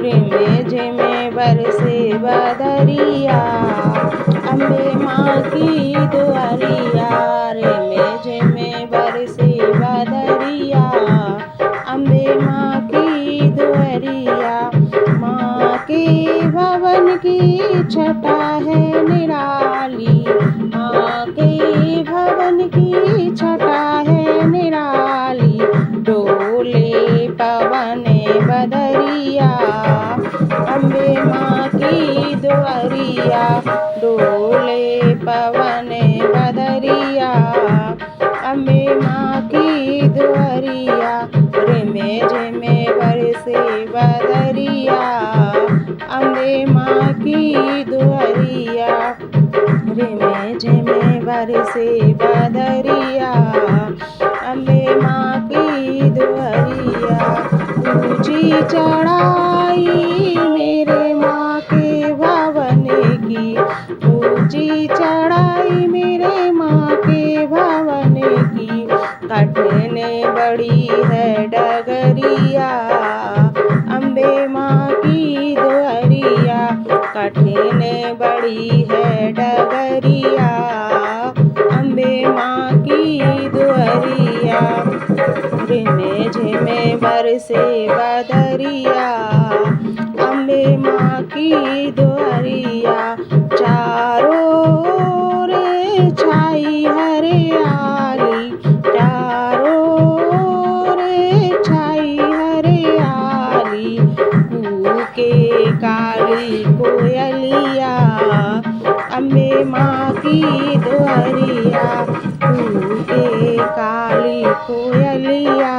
रिमे झिमे बरसे बदरिया, अम्बे माँ की दुआरिया। रिमे झिमे बरसे बदरिया, अम्बे माँ की दुआरिया। माँ के भवन की छटा है निराली, माँ के भवन की छटा है निराली। डोले पवन बदरिया, अम्बे माँ की दुआरिया। डोले पवन बदरिया, अम्बे माँ की दुआरिया। रिमे झिमे बरसे बदरिया, अम्बे माँ की दुआरिया। रिमे झिमे बरसे बदरिया, अम्बे माँ की दुआरिया। ऊँची चढ़ाई मेरे माँ के भवन की, ऊँची चढ़ाई मेरे माँ के भवन की। कठिन बड़ी है डगरिया, अम्बे माँ की दुआरिया। कठिन बड़ी है डगरिया, अम्बे माँ की दुआरिया। रिमे झिमे बरसे बदरिया, अम्बे माँ की दुआरिया। चारों ओर छाई हरियाली, चारों ओर छाई हरियाली। कूके काली कोयलिया, अम्बे माँ की दुआरिया। कूके काली कोयलिया,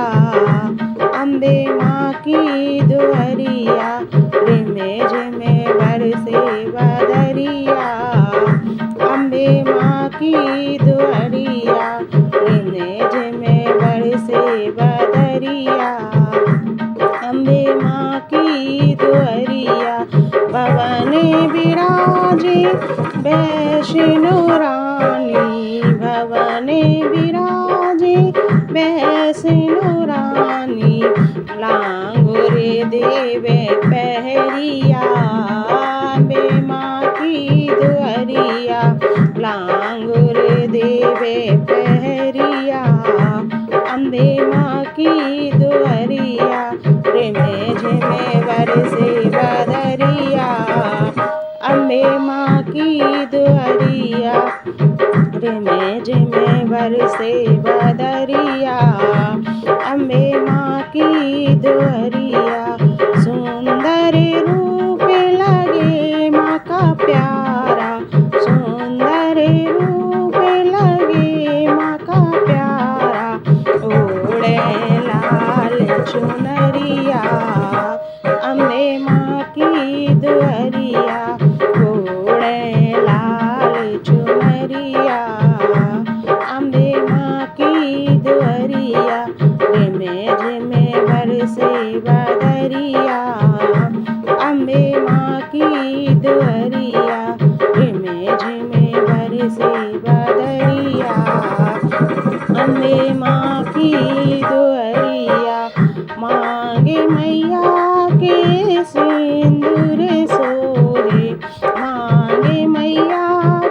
अम्बे माँ की दुआरिया। रिमे झिमे बरसे बदरिया, अम्बे माँ की दुआरिया। रिमे झिमे बरसे बदरिया, अम्बे माँ की दुआरिया। भवन विराजे वैष्णो रानी, भवन विराजे वैष्णो रानी। लांगुरे देवे पहरिया, अम्बे माँ की दुआरिया। लांगुरे देवे पहरिया, अम्बे माँ की दुआरिया। रिमे झिमे बरसे बदरिया, अम्बे माँ की दुआरिया। रिमे झिमे बरसे बदरिया, अम्बे माँ की दुआरिया। सुंदर रूप लगे माँ का प्यारा, सुंदर रूप लगे माँ का प्यारा। ओढ़े लाल चुनरिया, अम्बे माँ की दुआरिया। ओढ़े लाल चुनरिया, अम्बे माँ की दुआरिया। रिमे झिमे बरसे बदरिया, अम्बे माँ की दुआरिया। रिमे झिमे बरसे बदरिया, अम्बे माँ की दुआरिया। मांगे मैया के सिंदूर सोहे, मांगे मैया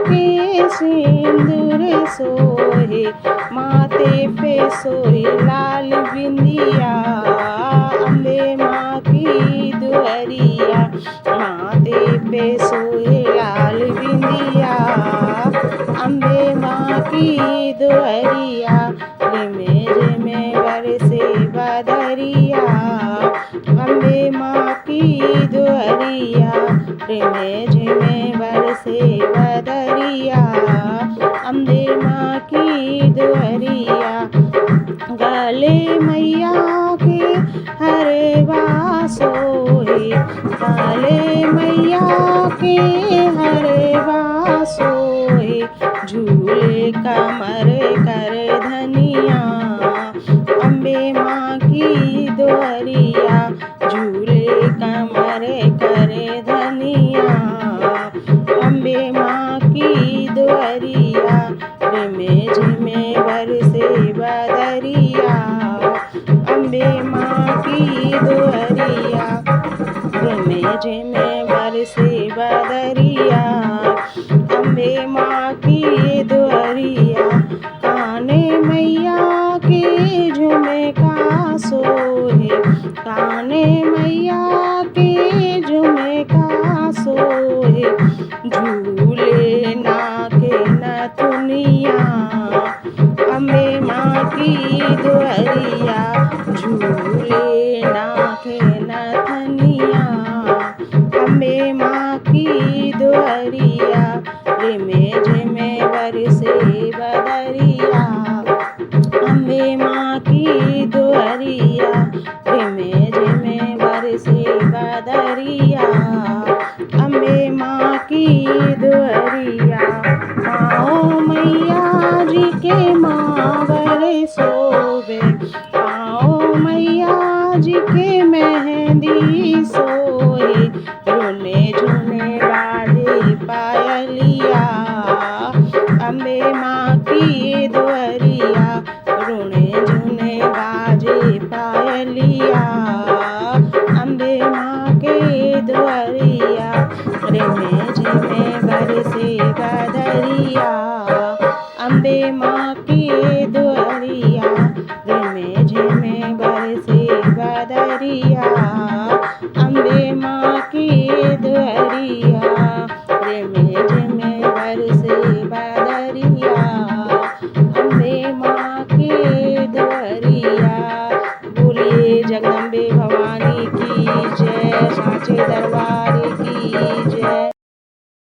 के सिंदूर सोहे। माथे पे सोहे लाल बिंदिया, अम्बे माँ की दुआरिया। माथे पे सोहे लाल बिंदिया, अम्बे माँ की दुआरिया। रिमे झिमे बरसे बदरिया, अम्बे माँ की दुआरिया। रिमे झिमे बरसे बदरिया, अम्बे माँ की दुआरिया। गले मैया के हरवा सोहे, गले मैया के हरवा सोहे। झूले कमर कर धनिया, अम्बे माँ की दुआरिया। झूले कमर कर धनिया, अम्बे माँ की दुआरिया। रिमे झिमे बरसे बदरिया, अम्बे माँ की दुआरिया। रिमे झिमे बरसे बदरिया अम्बे माँ की दुअरिया काने मैया के झूमे का सोहे काने मैया के झूमे का सोहे झूले नाके नथुनिया अम्बे माँ की दुअरिया झूले नाके नथनिया अम्बे माँ की दुअरिया रिमे झिमे बरसे बदरिया अम्बे माँ की दुअरिया रिमे झिमे बरसे बदरिया अम्बे माँ की दुअरिया आओ मैया जी के मावर सोवे आओ मैया जी के मेहंदी सोए रोने झूने बाजे पायलिया अम्बे माँ की दुअरिया रोने झूने बाजे पायलिया अम्बे माँ के दुअरिया रिमे झिमे बरसे बदरिया अम्बे माँ की दुअरिया।